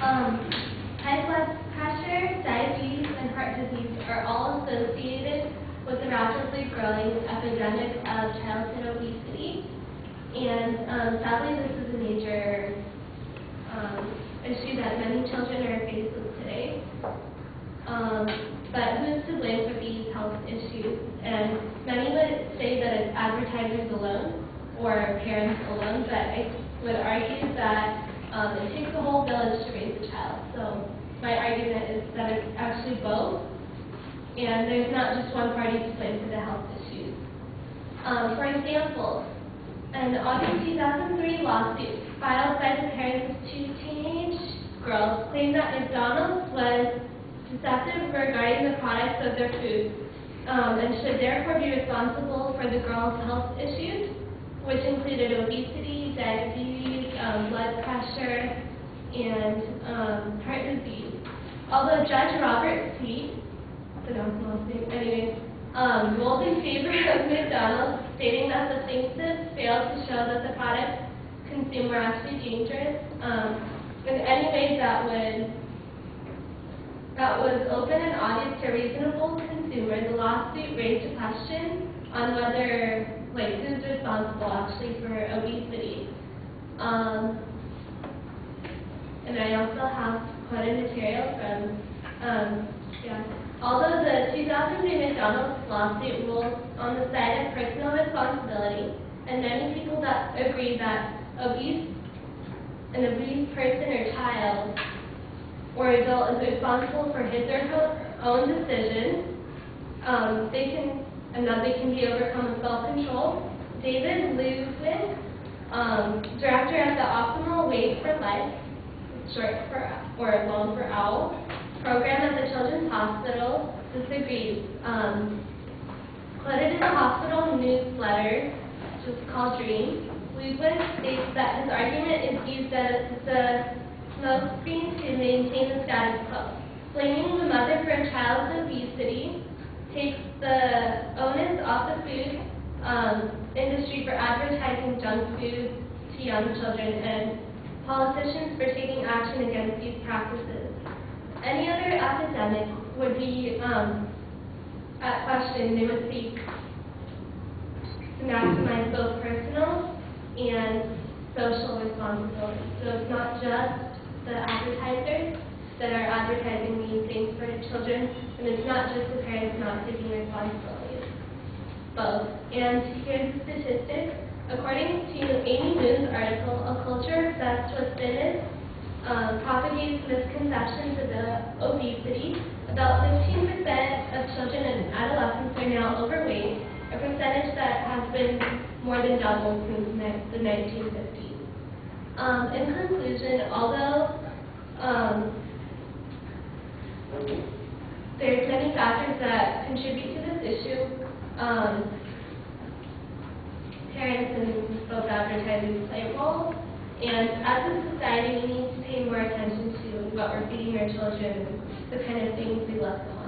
High blood pressure, diabetes, and heart disease are all associated with the rapidly growing epidemic of childhood obesity. And sadly, this is a major issue that many children are faced with today. But who's to blame for these health issues? And many would say that it's advertisers alone or parents alone, but I would argue that it takes a whole village to raise a child. So my argument is that it's actually both, and there's not just one party to blame for the health issues. For example, an August 2003 lawsuit filed by the parents of two teenage girls claimed that McDonald's was deceptive regarding the products of their food, and should therefore be responsible for the girls' health issues, which included obesity, diabetes, blood pressure, and heart disease. Although Judge Robert C. Ruled in favor of McDonald's, stating that the plaintiffs failed to show that the products consumed were actually dangerous in any way that was open and obvious to a reasonable consumer. The lawsuit raised a question on whether, who's responsible actually for obesity. And I also have quoted material from, Although the 2003 McDonald's lawsuit ruled on the side of personal responsibility, and many people that agree that an obese person or child or adult is responsible for his or her own decisions, they can be overcome with self-control. David Lewin, director of the Optimal Weight for Life, short for or long for OWL, program at the Children's Hospital, disagrees. Quoted in the hospital newsletter, which is called Dream, Lewin states that his argument is used as the smokescreen to maintain the status quo. Blaming the mother for a child's obesity takes the onus off the food industry for advertising junk food to young children and politicians for taking action against these practices. Any other epidemic would be at question. They would seek to maximize both personal and social responsibility. So it's not just the advertisers that are advertising these things for children, and it's not just the parents not taking responsibility. Both. And here's the statistics. According to Amy Moon's article, A Culture Obsessed with Fitness propagates misconceptions about obesity. About 15% of children and adolescents are now overweight, a percentage that has been more than doubled since the 1950s. In conclusion, although there's many factors that contribute to this issue, parents and both advertising play a role, and as a society we need to pay more attention to what we're feeding our children, the kind of things we let them